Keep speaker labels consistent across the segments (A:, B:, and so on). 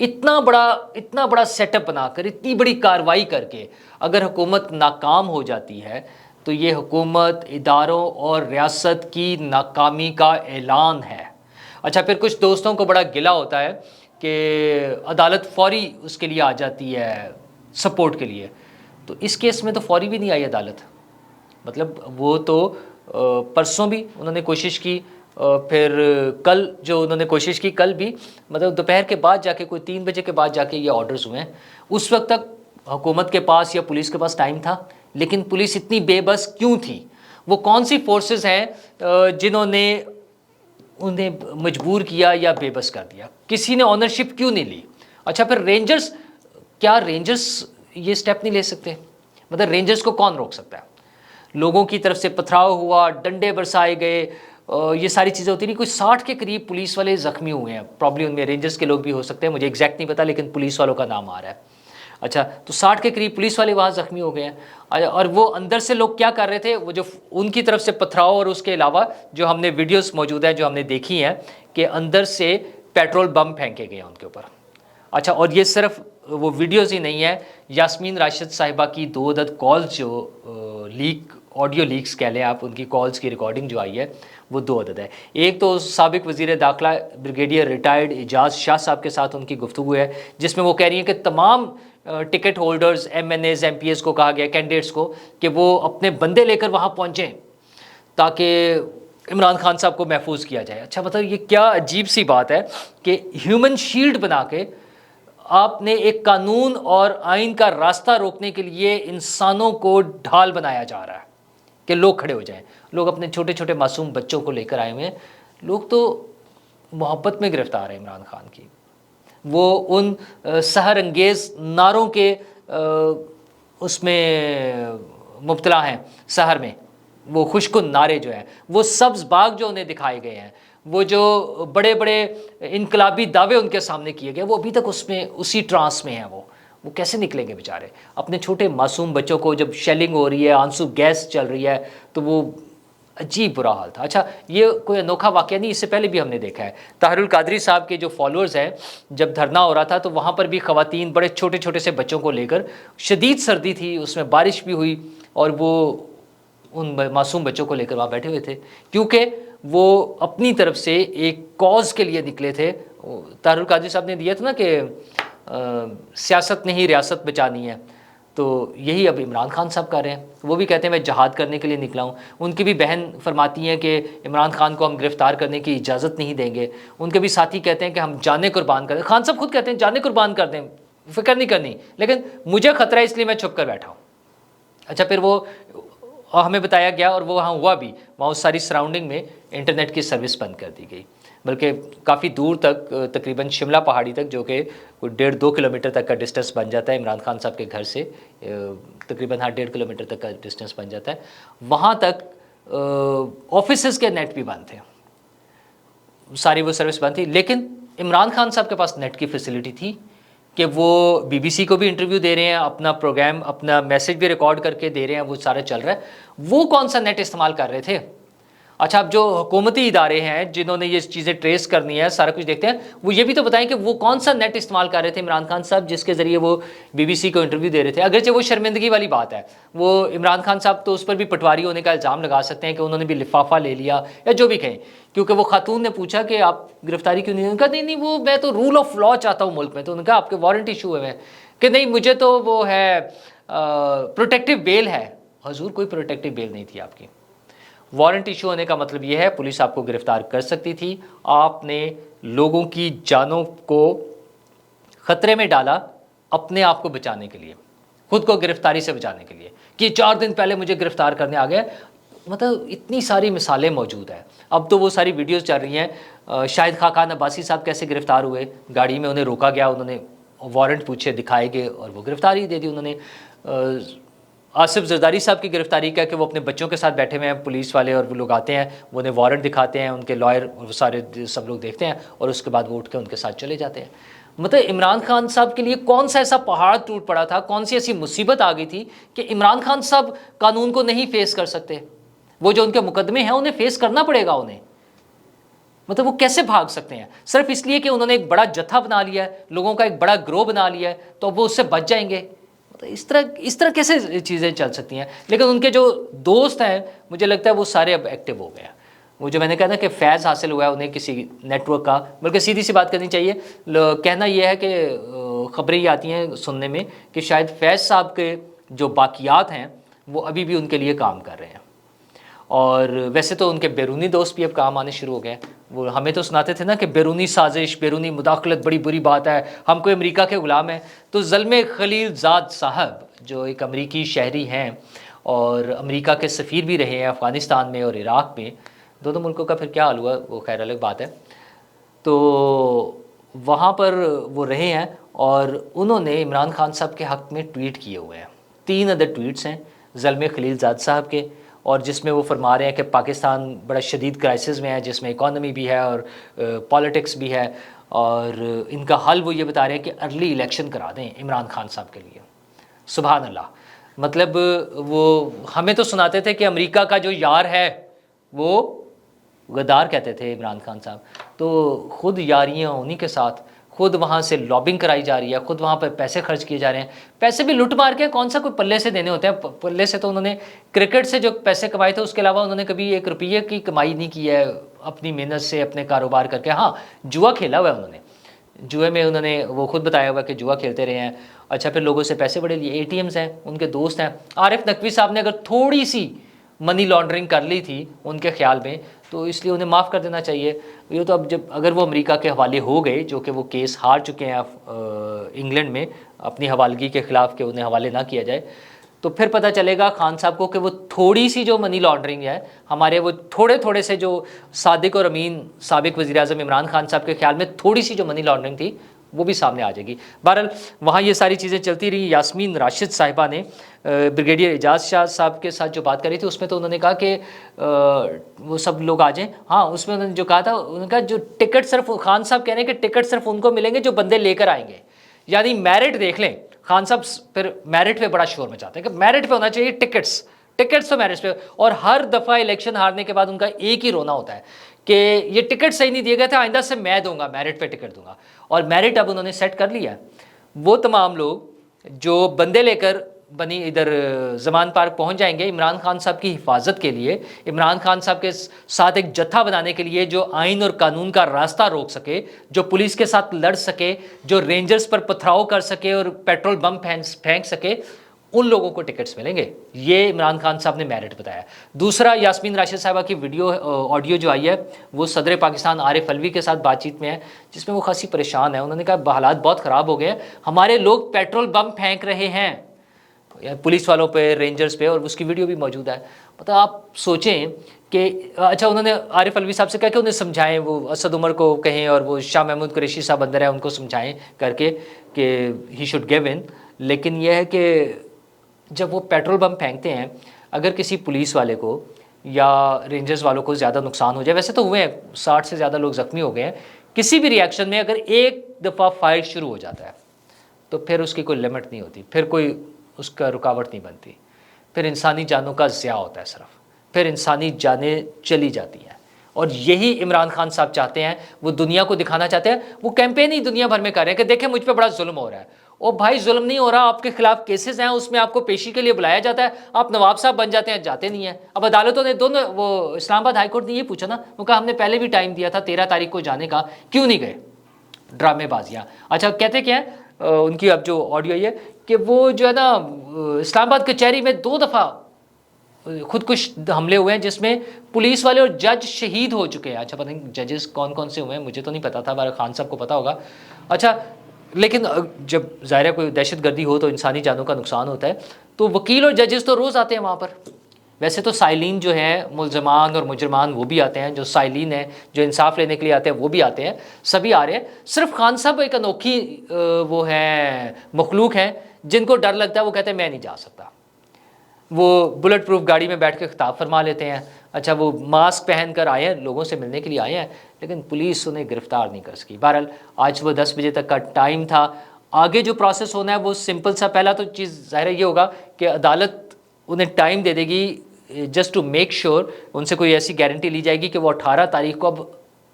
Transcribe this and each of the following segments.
A: اتنا بڑا set up بنا کر, اتنی بڑی کارروائی کر کے اگر حکومت ناکام ہو جاتی ہے تو یہ حکومت, اداروں اور ریاست کی ناکامی کا اعلان ہے. اچھا, پھر کچھ دوستوں کو بڑا گلہ ہوتا ہے کہ عدالت فوری اس کے لیے آ جاتی ہے سپورٹ کے لیے. تو اس کیس میں تو فوری بھی نہیں آئی عدالت. مطلب وہ تو پرسوں بھی انہوں نے کوشش کی, پھر کل جو انہوں نے کوشش کی, کل بھی مطلب دوپہر کے بعد جا کے, کوئی 3 بجے کے بعد جا کے یہ آرڈرز ہوئے ہیں. اس وقت تک حکومت کے پاس یا پولیس کے پاس ٹائم تھا, لیکن پولیس اتنی بے بس کیوں تھی؟ وہ کون سی فورسز ہیں جنہوں نے انہیں مجبور کیا یا بے بس کر دیا؟ کسی نے آنرشپ کیوں نہیں لی؟ اچھا, پھر رینجرز, کیا رینجرز یہ سٹیپ نہیں لے سکتے؟ مطلب رینجرز کو کون روک سکتا ہے؟ لوگوں کی طرف سے پتھراؤ ہوا, ڈنڈے برسائے گئے, یہ ساری چیزیں ہوتی رہی. کوئی 60 کے قریب پولیس والے زخمی ہوئے ہیں. پرابلی ان میں رینجرز کے لوگ بھی ہو سکتے ہیں, مجھے ایگزیکٹ نہیں پتا, لیکن پولیس والوں کا نام آ رہا ہے. اچھا, تو 60 کے قریب پولیس والے وہاں زخمی ہو گئے ہیں. اور وہ اندر سے لوگ کیا کر رہے تھے, وہ جو ان کی طرف سے پتھراؤ اور اس کے علاوہ جو ہم نے ویڈیوز موجود ہیں جو ہم نے دیکھی ہیں کہ اندر سے پیٹرول بم پھینکے گئے ہیں ان کے اوپر. اچھا, اور یہ صرف وہ ویڈیوز ہی نہیں ہے, یاسمین راشد صاحبہ کی 2 عدد کالز جو لیک, آڈیو لیکس کہہ لیں آپ, ان کی کالز کی ریکارڈنگ جو آئی ہے وہ 2 عدد ہے. ایک تو سابق وزیر داخلہ بریگیڈیئر ریٹائرڈ اعجاز شاہ صاحب کے ساتھ ان کی گفتگو ہے, جس میں وہ کہہ رہی ہیں کہ تمام ticket holders, MNAs, MPAs کو کہا گیا, کینڈیڈیٹس کو, کہ وہ اپنے بندے لے کر وہاں پہنچیں تاکہ عمران خان صاحب کو محفوظ کیا جائے. اچھا, مطلب یہ کیا عجیب سی بات ہے کہ ہیومن شیلڈ بنا کے آپ نے ایک قانون اور آئین کا راستہ روکنے کے لیے انسانوں کو ڈھال بنایا جا رہا ہے کہ لوگ کھڑے ہو جائیں. لوگ اپنے چھوٹے چھوٹے معصوم بچوں کو لے کر آئے ہوئے ہیں. لوگ تو محبت میں گرفتار ہیں عمران خان کی. وہ ان سحر انگیز نعروں کے اس میں مبتلا ہیں, سحر میں وہ خوشکن نعرے جو ہیں, وہ سبز باغ جو انہیں دکھائے گئے ہیں, وہ جو بڑے بڑے انقلابی دعوے ان کے سامنے کیے گئے, وہ ابھی تک اس میں اسی ٹرانس میں ہیں. وہ کیسے نکلیں گے بیچارے؟ اپنے چھوٹے معصوم بچوں کو جب شیلنگ ہو رہی ہے, آنسو گیس چل رہی ہے, تو وہ عجیب برا حال تھا. اچھا, یہ کوئی انوکھا واقعہ نہیں, اس سے پہلے بھی ہم نے دیکھا ہے. طاہر القادری صاحب کے جو فالوورز ہیں, جب دھرنا ہو رہا تھا تو وہاں پر بھی خواتین بڑے چھوٹے چھوٹے سے بچوں کو لے کر, شدید سردی تھی, اس میں بارش بھی ہوئی, اور وہ ان معصوم بچوں کو لے کر وہاں بیٹھے ہوئے تھے, کیونکہ وہ اپنی طرف سے ایک کاز کے لیے نکلے تھے. طاہر القادری صاحب نے دیا تھا نا کہ سیاست نہیں ریاست بچانی ہے, تو یہی اب عمران خان صاحب کر رہے ہیں. وہ بھی کہتے ہیں میں جہاد کرنے کے لیے نکلا ہوں. ان کی بھی بہن فرماتی ہیں کہ عمران خان کو ہم گرفتار کرنے کی اجازت نہیں دیں گے. ان کے بھی ساتھی کہتے ہیں کہ ہم جانیں قربان کر دیں. خان صاحب خود کہتے ہیں جانیں قربان کر دیں, فکر نہیں کرنی, لیکن مجھے خطرہ ہے اس لیے میں چھپ کر بیٹھا ہوں. اچھا, پھر وہ ہمیں بتایا گیا, اور وہ وہاں ہوا بھی, وہاں اس ساری سراؤنڈنگ میں انٹرنیٹ کی سروس بند کر دی گئی, بلکہ کافی دور تک, تقریباً شملہ پہاڑی تک, جو کہ 1.5-2 کلومیٹر تک کا ڈسٹینس بن جاتا ہے عمران خان صاحب کے گھر سے, تقریباً 1.5 کلومیٹر تک کا ڈسٹینس بن جاتا ہے, وہاں تک آفیسز کے نیٹ بھی بند تھے, ساری وہ سروس بند تھی. لیکن عمران خان صاحب کے پاس نیٹ کی فیسلٹی تھی کہ وہ بی بی سی کو بھی انٹرویو دے رہے ہیں, اپنا پروگرام, اپنا میسج بھی ریکارڈ کر کے دے رہے ہیں, وہ سارا چل رہا ہے. وہ کون سا نیٹ استعمال کر رہے تھے؟ اچھا, اب جو حکومتی ادارے ہیں جنہوں نے یہ چیزیں ٹریس کرنی ہے, سارا کچھ دیکھتے ہیں, وہ یہ بھی تو بتائیں کہ وہ کون سا نیٹ استعمال کر رہے تھے عمران خان صاحب جس کے ذریعے وہ بی بی سی کو انٹرویو دے رہے تھے. اگرچہ وہ شرمندگی والی بات ہے, وہ عمران خان صاحب تو اس پر بھی پٹواری ہونے کا الزام لگا سکتے ہیں کہ انہوں نے بھی لفافہ لے لیا یا جو بھی کہیں, کیونکہ وہ خاتون نے پوچھا کہ آپ گرفتاری کیوں نہیں, کہا نہیں وہ میں تو رول آف لا چاہتا ہوں ملک میں. تو انہوں نے کہا آپ کے وارنٹ ایشو ہوئے ہیں, کہ نہیں مجھے تو وہ ہے پروٹیکٹیو بیل ہے. حضور, کوئی پروٹیکٹیو بیل نہیں تھی آپ کی. وارنٹ ایشو ہونے کا مطلب یہ ہے پولیس آپ کو گرفتار کر سکتی تھی. آپ نے لوگوں کی جانوں کو خطرے میں ڈالا اپنے آپ کو بچانے کے لیے, خود کو گرفتاری سے بچانے کے لیے, کہ 4 دن پہلے مجھے گرفتار کرنے آ گئے. مطلب اتنی ساری مثالیں موجود ہیں. اب تو وہ ساری ویڈیوز چل رہی ہیں, شاہد خاقان عباسی صاحب کیسے گرفتار ہوئے, گاڑی میں انہیں روکا گیا, انہوں نے وارنٹ پوچھے, دکھائے گئے, اور وہ گرفتاری دے دی انہوں نے. آصف زرداری صاحب کی گرفتاری کا کہ وہ اپنے بچوں کے ساتھ بیٹھے ہوئے ہیں, پولیس والے اور وہ لوگ آتے ہیں, وہ انہیں وارنٹ دکھاتے ہیں, ان کے لائر وہ سارے سب لوگ دیکھتے ہیں, اور اس کے بعد وہ اٹھ کے ان کے ساتھ چلے جاتے ہیں. مطلب عمران خان صاحب کے لیے کون سا ایسا پہاڑ ٹوٹ پڑا تھا, کون سی ایسی مصیبت آ گئی تھی کہ عمران خان صاحب قانون کو نہیں فیس کر سکتے؟ وہ جو ان کے مقدمے ہیں انہیں فیس کرنا پڑے گا انہیں. مطلب وہ کیسے بھاگ سکتے ہیں؟ صرف اس لیے کہ انہوں نے ایک بڑا جتھا بنا لیا ہے، لوگوں کا ایک بڑا گروہ بنا لیا ہے، تو اب وہ اس سے بچ جائیں گے؟ اس طرح کیسے چیزیں چل سکتی ہیں؟ لیکن ان کے جو دوست ہیں مجھے لگتا ہے وہ سارے اب ایکٹیو ہو گئے ہیں۔ وہ جو میں نے کہا نا کہ فیض حاصل ہوا ہے انہیں کسی نیٹ ورک کا، بلکہ سیدھی سی بات کرنی چاہیے، کہنا یہ ہے کہ خبریں یہ آتی ہیں سننے میں کہ شاید فیض صاحب کے جو باقیات ہیں وہ ابھی بھی ان کے لیے کام کر رہے ہیں، اور ویسے تو ان کے بیرونی دوست بھی اب کام آنے شروع ہو گئے ہیں۔ وہ ہمیں تو سناتے تھے نا کہ بیرونی سازش، بیرونی مداخلت بڑی بری بات ہے، ہم کوئی امریکہ کے غلام ہیں۔ تو زلمے خلیل زاد صاحب جو ایک امریکی شہری ہیں اور امریکہ کے سفیر بھی رہے ہیں افغانستان میں اور عراق میں، دونوں ملکوں کا پھر کیا حال ہوا وہ خیر الگ بات ہے، تو وہاں پر وہ رہے ہیں اور انہوں نے عمران خان صاحب کے حق میں ٹویٹ کیے ہوئے ہیں۔ 3 ادر ٹویٹس ہیں زلمے خلیل زاد صاحب کے، اور جس میں وہ فرما رہے ہیں کہ پاکستان بڑا شدید کرائسس میں ہے، جس میں اکانومی بھی ہے اور پالیٹکس بھی ہے، اور ان کا حل وہ یہ بتا رہے ہیں کہ ارلی الیکشن کرا دیں عمران خان صاحب کے لیے۔ سبحان اللہ، مطلب وہ ہمیں تو سناتے تھے کہ امریکہ کا جو یار ہے وہ غدار کہتے تھے عمران خان صاحب، تو خود یاریاں انہی کے ساتھ، خود وہاں سے لابنگ کرائی جا رہی ہے، خود وہاں پہ پیسے خرچ کیے جا رہے ہیں، پیسے بھی لٹ مار کے، کون سا کوئی پلے سے دینے ہوتے ہیں؟ پلے سے تو انہوں نے کرکٹ سے جو پیسے کمائے تھے اس کے علاوہ انہوں نے کبھی 1 روپیے کی کمائی نہیں کی ہے اپنی محنت سے، اپنے کاروبار کر کے۔ ہاں جوا کھیلا ہوا ہے انہوں نے، جوئے میں انہوں نے وہ خود بتایا ہوا کہ جوا کھیلتے رہے ہیں۔ اچھا پھر لوگوں سے پیسے بڑے لیے، ATMs ہیں، ان کے دوست ہیں۔ عارف نقوی صاحب نے اگر تھوڑی سی منی لانڈرنگ کر لی تھی ان کے خیال میں تو اس لیے انہیں معاف کر دینا چاہیے۔ یہ تو اب جب اگر وہ امریکہ کے حوالے ہو گئے، جو کہ وہ کیس ہار چکے ہیں انگلینڈ میں اپنی حوالگی کے خلاف کہ انہیں حوالے نہ کیا جائے، تو پھر پتہ چلے گا خان صاحب کو کہ وہ تھوڑی سی جو منی لانڈرنگ ہے، ہمارے وہ تھوڑے سے جو صادق اور امین سابق وزیر اعظم عمران خان صاحب کے خیال میں تھوڑی سی جو منی لانڈرنگ تھی وہ بھی سامنے آ جائے گی۔ بہرحال وہاں یہ ساری چیزیں چلتی رہی۔ یاسمین راشد صاحبہ نے بریگیڈیئر اعجاز شاہ صاحب کے ساتھ جو بات کری تھی اس میں تو انہوں نے کہا کہ وہ سب لوگ آ جائیں۔ ہاں اس میں انہوں نے جو کہا تھا، انہوں نے کہا جو ٹکٹ صرف خان صاحب کہہ رہے ہیں کہ ٹکٹ صرف ان کو ملیں گے جو بندے لے کر آئیں گے، یعنی میرٹ دیکھ لیں۔ خان صاحب پھر میرٹ پہ بڑا شور مچاتے ہیں کہ میرٹ پہ ہونا چاہیے ٹکٹس تو میرٹ پہ، اور ہر دفعہ الیکشن ہارنے کے بعد ان کا ایک ہی رونا ہوتا ہے کہ یہ ٹکٹ صحیح نہیں دیے گئے تھے، آئندہ سے میں دوں گا، میرٹ پہ ٹکٹ دوں گا۔ اور میرٹ اب انہوں نے سیٹ کر لیا ہے۔ وہ تمام لوگ جو بندے لے کر بنی ادھر زمان پارک پہنچ جائیں گے عمران خان صاحب کی حفاظت کے لیے، عمران خان صاحب کے ساتھ ایک جتھا بنانے کے لیے جو آئین اور قانون کا راستہ روک سکے، جو پولیس کے ساتھ لڑ سکے، جو رینجرز پر پتھراؤ کر سکے اور پیٹرول بم پھینک سکے، ان لوگوں کو ٹکٹس ملیں گے۔ یہ عمران خان صاحب نے میرٹ بتایا۔ دوسرا، یاسمین راشد صاحبہ کی آڈیو جو آئی ہے وہ صدر پاکستان عارف الوی کے ساتھ بات چیت میں ہے، جس میں وہ خاصی پریشان ہے۔ انہوں نے کہا حالات بہت خراب ہو گئے ہیں، ہمارے لوگ پیٹرول بم پھینک رہے ہیں پولیس والوں پہ، رینجرز پہ، اور اس کی ویڈیو بھی موجود ہے۔ مطلب آپ سوچیں کہ اچھا انہوں نے عارف الوی صاحب سے کہا کہ انہیں سمجھائیں، وہ اسد عمر کو کہیں اور وہ شاہ محمود قریشی صاحب اندر ہیں ان کو سمجھائیں کر کے کہ ہی شوڈ گیو ان۔ لیکن یہ ہے کہ جب وہ پیٹرول بم پھینکتے ہیں، اگر کسی پولیس والے کو یا رینجرز والوں کو زیادہ نقصان ہو جائے، ویسے تو ہوئے ہیں 60 سے زیادہ لوگ زخمی ہو گئے ہیں، کسی بھی ریاکشن میں اگر ایک دفعہ فائر شروع ہو جاتا ہے تو پھر اس کی کوئی لمٹ نہیں ہوتی، پھر کوئی اس کا رکاوٹ نہیں بنتی، پھر انسانی جانوں کا ضیاع ہوتا ہے، صرف پھر انسانی جانیں چلی جاتی ہیں۔ اور یہی عمران خان صاحب چاہتے ہیں، وہ دنیا کو دکھانا چاہتے ہیں، وہ کیمپین ہی دنیا بھر میں کر رہے ہیں کہ دیکھیں مجھ پہ بڑا ظلم ہو رہا ہے۔ او بھائی ظلم نہیں ہو رہا، آپ کے خلاف کیسز ہیں، اس میں آپ کو پیشی کے لیے بلایا جاتا ہے، آپ نواب صاحب بن جاتے ہیں، جاتے نہیں ہیں۔ اب عدالتوں نے دونوں، وہ اسلام آباد ہائی کورٹ نے یہ پوچھا نا، وہ کہا ہم نے پہلے بھی ٹائم دیا تھا 13 تاریخ کو جانے کا، کیوں نہیں گئے؟ ڈرامے بازیاں۔ اچھا کہتے کیا ہیں ان کی اب جو آڈیو یہ کہ وہ جو ہے نا اسلام آباد کچہری میں 2 دفعہ خودکش حملے ہوئے ہیں جس میں پولیس والے اور جج شہید ہو چکے ہیں۔ اچھا پتہ نہیں ججز کون کون سے ہوئے ہیں، مجھے تو نہیں پتا تھا، ہمارے خان صاحب کو پتا ہوگا۔ اچھا لیکن جب ظاہر ہے کوئی دہشت گردی ہو تو انسانی جانوں کا نقصان ہوتا ہے، تو وکیل اور ججز تو روز آتے ہیں وہاں پر۔ ویسے تو سائلین جو ہیں، ملزمان اور مجرمان وہ بھی آتے ہیں، جو سائلین ہیں جو انصاف لینے کے لیے آتے ہیں وہ بھی آتے ہیں، سبھی آ رہے ہیں۔ صرف خان صاحب ایک انوکھی وہ ہیں مخلوق ہیں جن کو ڈر لگتا ہے، وہ کہتے ہیں میں نہیں جا سکتا۔ وہ بلٹ پروف گاڑی میں بیٹھ کے خطاب فرما لیتے ہیں۔ اچھا وہ ماسک پہن کر آئے ہیں، لوگوں سے ملنے کے لیے آئے ہیں، لیکن پولیس انہیں گرفتار نہیں کر سکی۔ بہرحال آج وہ 10 بجے تک کا ٹائم تھا۔ آگے جو پروسیس ہونا ہے وہ سمپل سا، پہلا تو چیز ظاہر یہ ہوگا کہ عدالت انہیں ٹائم دے دے گی جسٹ ٹو میک شیور، ان سے کوئی ایسی گارنٹی لی جائے گی کہ وہ 18 تاریخ کو اب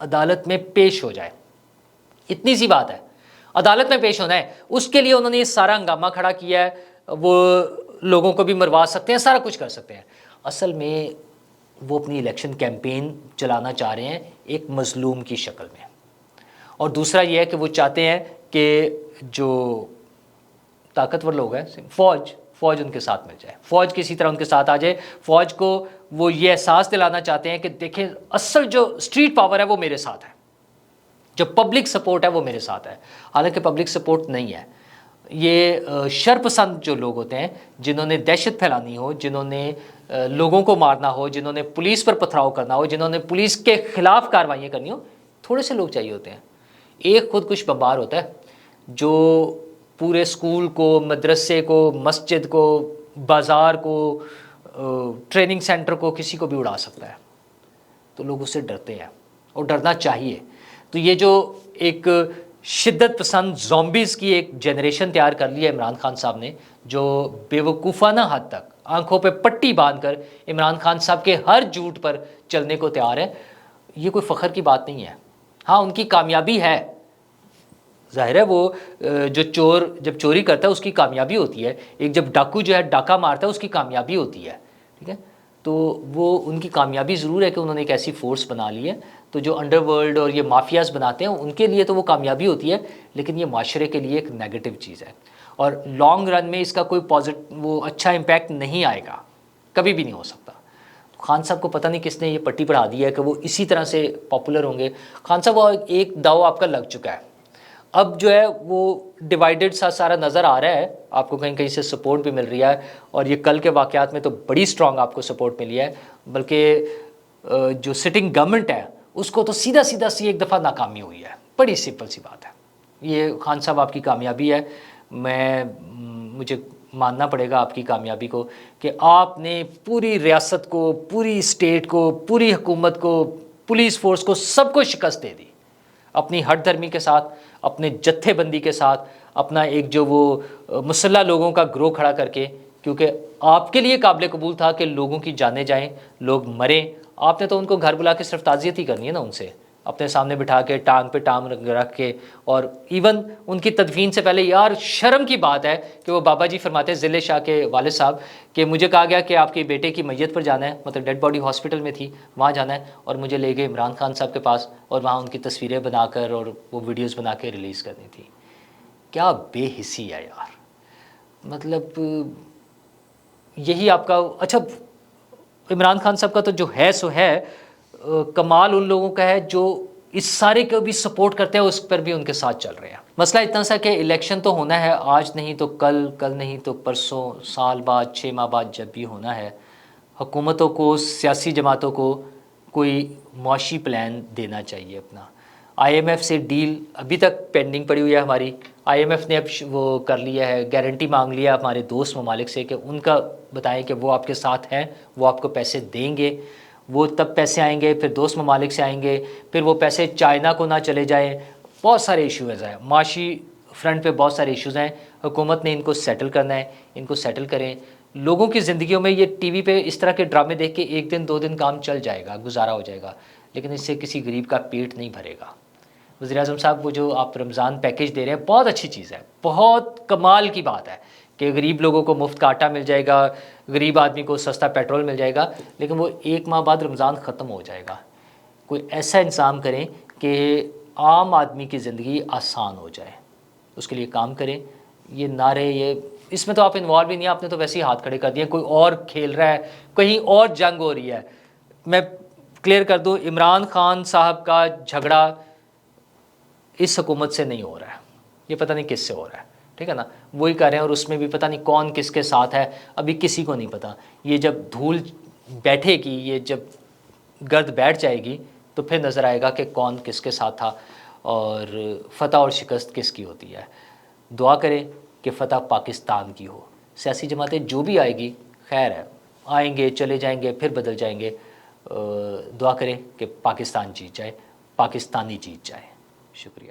A: عدالت میں پیش ہو جائے. اتنی سی بات ہے, عدالت میں پیش ہونا ہے. اس کے لیے انہوں نے یہ سارا ہنگامہ کھڑا کیا ہے. وہ لوگوں کو بھی مروا سکتے ہیں, سارا کچھ کر سکتے ہیں. اصل میں وہ اپنی الیکشن کیمپین چلانا چاہ رہے ہیں ایک مظلوم کی شکل میں. اور دوسرا یہ ہے کہ وہ چاہتے ہیں کہ جو طاقتور لوگ ہیں, فوج ان کے ساتھ مل جائے, فوج کسی طرح ان کے ساتھ آ جائے. فوج کو وہ یہ احساس دلانا چاہتے ہیں کہ دیکھیں اصل جو اسٹریٹ پاور ہے وہ میرے ساتھ ہے, جو پبلک سپورٹ ہے وہ میرے ساتھ ہے. حالانکہ پبلک سپورٹ نہیں ہے. یہ شرپسند جو لوگ ہوتے ہیں, جنہوں نے دہشت پھیلانی ہو, جنہوں نے لوگوں کو مارنا ہو, جنہوں نے پولیس پر پتھراؤ کرنا ہو, جنہوں نے پولیس کے خلاف کارروائیاں کرنی ہو, تھوڑے سے لوگ چاہیے ہوتے ہیں. ایک خودکش بمبار ہوتا ہے جو پورے اسکول کو, مدرسے کو, مسجد کو, بازار کو, ٹریننگ سینٹر کو, کسی کو بھی اڑا سکتا ہے. تو لوگ اس سے ڈرتے ہیں اور ڈرنا چاہیے. تو یہ جو ایک شدت پسند زومبیز کی ایک جنریشن تیار کر لی ہے عمران خان صاحب نے, جو بے وقوفانہ حد تک آنکھوں پہ پٹی باندھ کر عمران خان صاحب کے ہر جھوٹ پر چلنے کو تیار ہے, یہ کوئی فخر کی بات نہیں ہے. ہاں ان کی کامیابی ہے, ظاہر ہے وہ جو چور جب چوری کرتا ہے اس کی کامیابی ہوتی ہے, ایک جب ڈاکو جو ہے ڈاکہ مارتا ہے اس کی کامیابی ہوتی ہے, ٹھیک ہے. تو وہ ان کی کامیابی ضرور ہے کہ انہوں نے ایک ایسی فورس بنا لی ہے. تو جو انڈر ورلڈ اور یہ مافیاز بناتے ہیں ان کے لیے تو وہ کامیابی ہوتی ہے, لیکن یہ معاشرے کے لیے ایک نیگیٹو چیز ہے, اور لانگ رن میں اس کا کوئی وہ اچھا امپیکٹ نہیں آئے گا, کبھی بھی نہیں ہو سکتا. خان صاحب کو پتہ نہیں کس نے یہ پٹی پڑھا دی ہے کہ وہ اسی طرح سے پاپولر ہوں گے. خان صاحب وہ ایک داؤ آپ کا لگ چکا ہے, اب جو ہے وہ ڈیوائیڈڈ سا سارا نظر آ رہا ہے. آپ کو کہیں کہیں سے سپورٹ بھی مل رہی ہے, اور یہ کل کے واقعات میں تو بڑی سٹرونگ آپ کو سپورٹ ملی ہے. بلکہ جو سٹنگ گورنمنٹ ہے اس کو تو سیدھا سی ایک دفعہ ناکامی ہوئی ہے. بڑی سمپل سی بات ہے. یہ خان صاحب آپ کی کامیابی ہے. مجھے ماننا پڑے گا آپ کی کامیابی کو کہ آپ نے پوری ریاست کو, پوری اسٹیٹ کو, پوری حکومت کو, پولیس فورس کو, سب کو شکست دے دی اپنی ہٹ دھرمی کے ساتھ, اپنے جتھے بندی کے ساتھ, اپنا ایک جو وہ مسلح لوگوں کا گروہ کھڑا کر کے. کیونکہ آپ کے لیے قابل قبول تھا کہ لوگوں کی جانیں جائیں, لوگ مریں. آپ نے تو ان کو گھر بلا کے صرف تعزیت ہی کرنی ہے نا, ان سے اپنے سامنے بٹھا کے ٹانگ پہ ٹانگ رکھ کے. اور ایون ان کی تدفین سے پہلے, یار شرم کی بات ہے کہ وہ بابا جی فرماتے ہیں, ضلع شاہ کے والد صاحب, کہ مجھے کہا گیا کہ آپ کے بیٹے کی میت پر جانا ہے, مطلب ڈیڈ باڈی ہاسپٹل میں تھی, وہاں جانا ہے, اور مجھے لے گئے عمران خان صاحب کے پاس, اور وہاں ان کی تصویریں بنا کر اور وہ ویڈیوز بنا کے ریلیز کرنی تھی. کیا بے حسی ہے یار. مطلب یہی آپ کا. اچھا عمران خان صاحب کا تو جو ہے سو ہے, کمال ان لوگوں کا ہے جو اس سارے کو بھی سپورٹ کرتے ہیں, اس پر بھی ان کے ساتھ چل رہے ہیں. مسئلہ اتنا سا کہ الیکشن تو ہونا ہے, آج نہیں تو کل, کل نہیں تو پرسوں, سال بعد, 6 ماہ بعد, جب بھی ہونا ہے. حکومتوں کو, سیاسی جماعتوں کو کوئی معاشی پلان دینا چاہیے اپنا. آئی ایم ایف سے ڈیل ابھی تک پینڈنگ پڑی ہوئی ہے ہماری. آئی ایم ایف نے اب وہ کر لیا ہے, گارنٹی مانگ لیا ہمارے دوست ممالک سے کہ ان کا بتائیں کہ وہ آپ کے ساتھ ہیں, وہ آپ کو پیسے دیں گے. وہ تب پیسے آئیں گے, پھر دوست ممالک سے آئیں گے, پھر وہ پیسے چائنا کو نہ چلے جائیں. بہت سارے ایشوز ہیں, معاشی فرنٹ پہ بہت سارے ایشوز ہیں. حکومت نے ان کو سیٹل کرنا ہے, ان کو سیٹل کریں. لوگوں کی زندگیوں میں یہ ٹی وی پہ اس طرح کے ڈرامے دیکھ کے 1 دن 2 دن کام چل جائے گا, گزارا ہو جائے گا, لیکن اس سے کسی غریب کا پیٹ نہیں بھرے گا. وزیر اعظم صاحب وہ جو آپ رمضان پیکیج دے رہے ہیں, بہت اچھی چیز ہے, بہت کمال کی بات ہے کہ غریب لوگوں کو مفت کا آٹا مل جائے گا, غریب آدمی کو سستا پیٹرول مل جائے گا. لیکن وہ 1 ماہ بعد رمضان ختم ہو جائے گا. کوئی ایسا انتظام کریں کہ عام آدمی کی زندگی آسان ہو جائے, اس کے لیے کام کریں. یہ نعرے, یہ اس میں تو آپ انوالو ہی نہیں, آپ نے تو ویسے ہی ہاتھ کھڑے کر دیے. کوئی اور کھیل رہا ہے, کہیں اور جنگ ہو رہی ہے. میں کلیئر کر دوں, عمران خان صاحب کا جھگڑا اس حکومت سے نہیں ہو رہا ہے, یہ پتہ نہیں کس سے ہو رہا ہے, ٹھیک ہے نا. وہی کر رہے ہیں, اور اس میں بھی پتہ نہیں کون کس کے ساتھ ہے, ابھی کسی کو نہیں پتہ. یہ جب دھول بیٹھے گی, یہ جب گرد بیٹھ جائے گی, تو پھر نظر آئے گا کہ کون کس کے ساتھ تھا اور فتح اور شکست کس کی ہوتی ہے. دعا کریں کہ فتح پاکستان کی ہو. سیاسی جماعتیں جو بھی آئے گی خیر ہے, آئیں گے چلے جائیں گے, پھر بدل جائیں گے. دعا کریں کہ پاکستان جیت جائے, پاکستانی جیت جائے. شکریہ.